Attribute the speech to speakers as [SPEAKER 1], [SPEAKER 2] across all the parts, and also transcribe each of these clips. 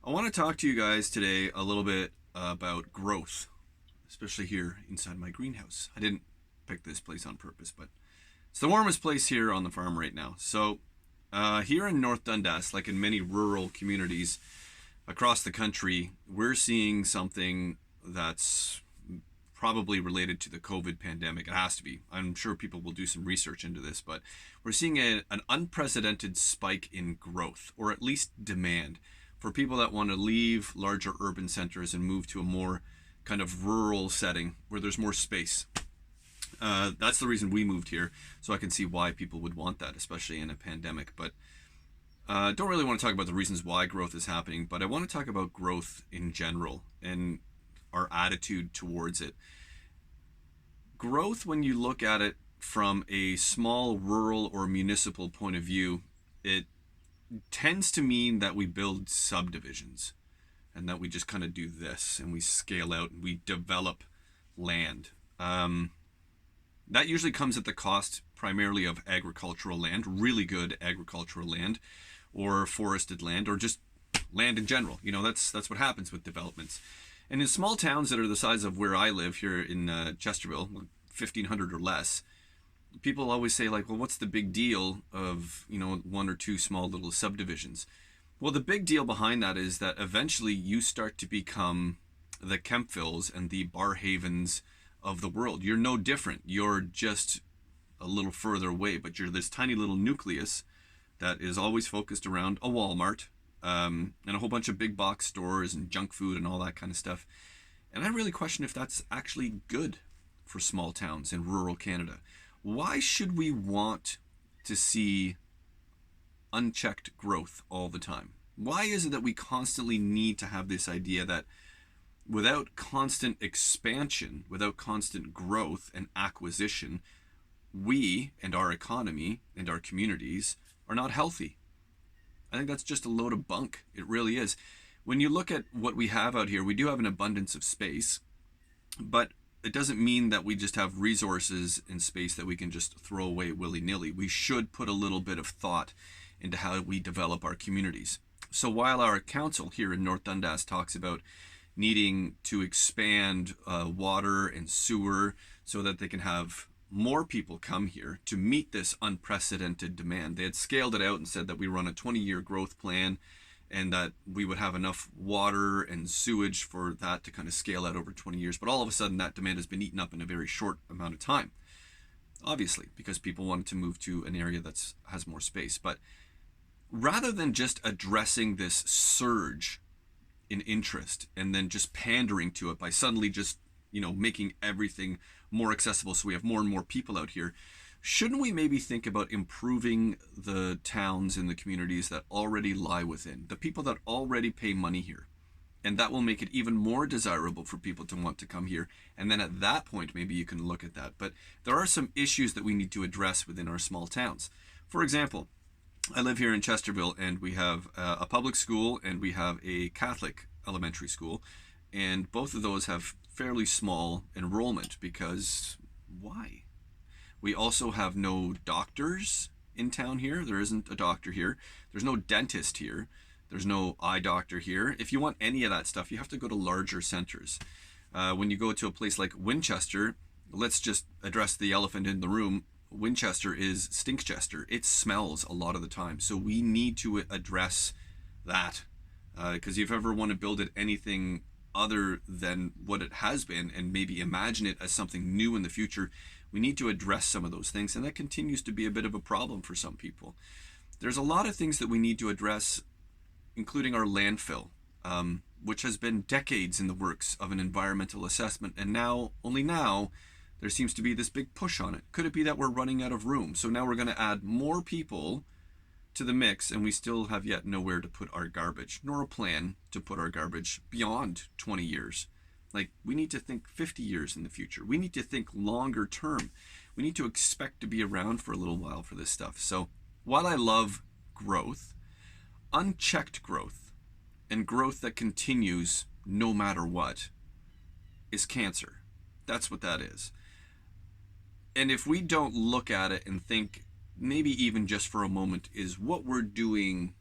[SPEAKER 1] I want to talk to you guys today a little bit about growth, especially here inside my greenhouse. I didn't pick this place on purpose, but it's the warmest place here on the farm right now. Here in North Dundas, like in many rural communities across the country, we're seeing something that's probably related to the COVID pandemic. It has to be. I'm sure people will do some research into this, but we're seeing an unprecedented spike in growth, or at least demand, for people that want to leave larger urban centers and move to a more kind of rural setting where there's more space. That's the reason we moved here, so I can see why people would want that, especially in a pandemic. But don't really want to talk about the reasons why growth is happening, but I want to talk about growth in general and our attitude towards it. Growth, when you look at it from a small rural or municipal point of view, it tends to mean that we build subdivisions and that we just kind of do this and we scale out and we develop land. That usually comes at the cost primarily of agricultural land, really good agricultural land, or forested land, or just land in general. That's what happens with developments. And in small towns that are the size of where I live here in Chesterville, 1,500 or less, people always say, like, well, what's the big deal of, one or two small little subdivisions? Well, the big deal behind that is that eventually you start to become the Kempvilles and the Barhavens of the world. You're no different. You're just a little further away, but you're this tiny little nucleus that is always focused around a Walmart, and a whole bunch of big box stores and junk food and all that kind of stuff. And I really question if that's actually good for small towns in rural Canada. Why should we want to see unchecked growth all the time? Why is it that we constantly need to have this idea that without constant expansion, without constant growth and acquisition, we and our economy and our communities are not healthy? I think that's just a load of bunk. It really is. When you look at what we have out here, we do have an abundance of space, but it doesn't mean that we just have resources in space that we can just throw away willy-nilly. We should put a little bit of thought into how we develop our communities. So while our council here in North Dundas talks about needing to expand water and sewer so that they can have more people come here to meet this unprecedented demand. They had scaled it out and said that we run a 20-year growth plan and that we would have enough water and sewage for that to kind of scale out over 20 years. But all of a sudden, that demand has been eaten up in a very short amount of time, obviously, because people wanted to move to an area that has more space. But rather than just addressing this surge in interest and then just pandering to it by suddenly just, making everything more accessible so we have more and more people out here, shouldn't we maybe think about improving the towns and the communities that already lie within, the people that already pay money here? And that will make it even more desirable for people to want to come here. And then at that point, maybe you can look at that. But there are some issues that we need to address within our small towns. For example, I live here in Chesterville, and we have a public school and we have a Catholic elementary school. And both of those have fairly small enrollment because why? We also have no doctors in town here. There isn't a doctor here. There's no dentist here. There's no eye doctor here. If you want any of that stuff, you have to go to larger centers. When you go to a place like Winchester, let's just address the elephant in the room. Winchester is Stinkchester. It smells a lot of the time. So we need to address that. Because if you ever want to build it anything other than what it has been and maybe imagine it as something new in the future, we need to address some of those things. And that continues to be a bit of a problem for some people. There's a lot of things that we need to address, including our landfill, which has been decades in the works of an environmental assessment. And now, only now, there seems to be this big push on it. Could it be that we're running out of room? So now we're going to add more people to the mix, and we still have yet nowhere to put our garbage, nor a plan to put our garbage beyond 20 years. Like, we need to think 50 years in the future. We need to think longer term. We need to expect to be around for a little while for this stuff. So while I love growth, unchecked growth and growth that continues no matter what is cancer. That's what that is. And if we don't look at it and think, maybe even just for a moment, is what we're doing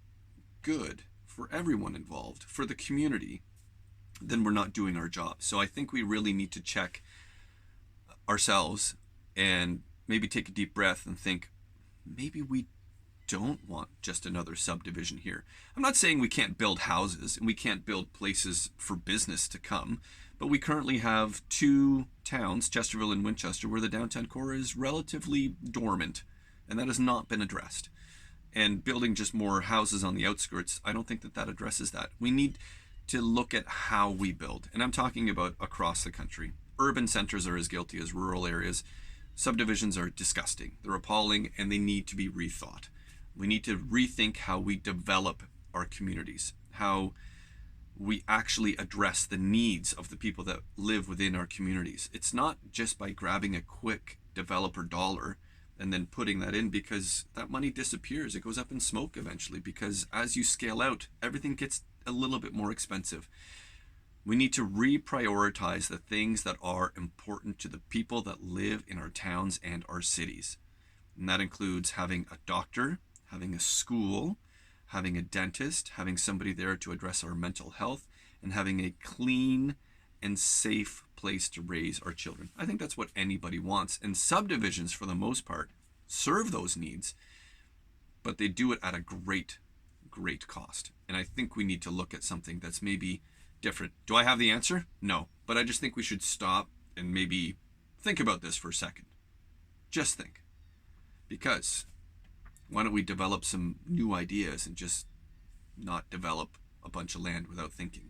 [SPEAKER 1] good for everyone involved, for the community, then we're not doing our job. So I think we really need to check ourselves and maybe take a deep breath and think, maybe we don't want just another subdivision here. I'm not saying we can't build houses and we can't build places for business to come, but we currently have two towns, Chesterville and Winchester, where the downtown core is relatively dormant, and that has not been addressed. And building just more houses on the outskirts, I don't think that addresses that. We need to look at how we build, and I'm talking about across the country. Urban centers are as guilty as rural areas. Subdivisions are disgusting, they're appalling, and they need to be rethought. We need to rethink how we develop our communities, how we actually address the needs of the people that live within our communities. It's not just by grabbing a quick developer dollar and then putting that in, because that money disappears. It goes up in smoke eventually, because as you scale out, everything gets a little bit more expensive. We need to reprioritize the things that are important to the people that live in our towns and our cities. And that includes having a doctor, having a school, having a dentist, having somebody there to address our mental health, and having a clean and safe place to raise our children. I think that's what anybody wants. And subdivisions, for the most part, serve those needs, but they do it at a great cost. And I think we need to look at something that's maybe different. Do I have the answer? No. But I just think we should stop and maybe think about this for a second. Just think. Because why don't we develop some new ideas and just not develop a bunch of land without thinking?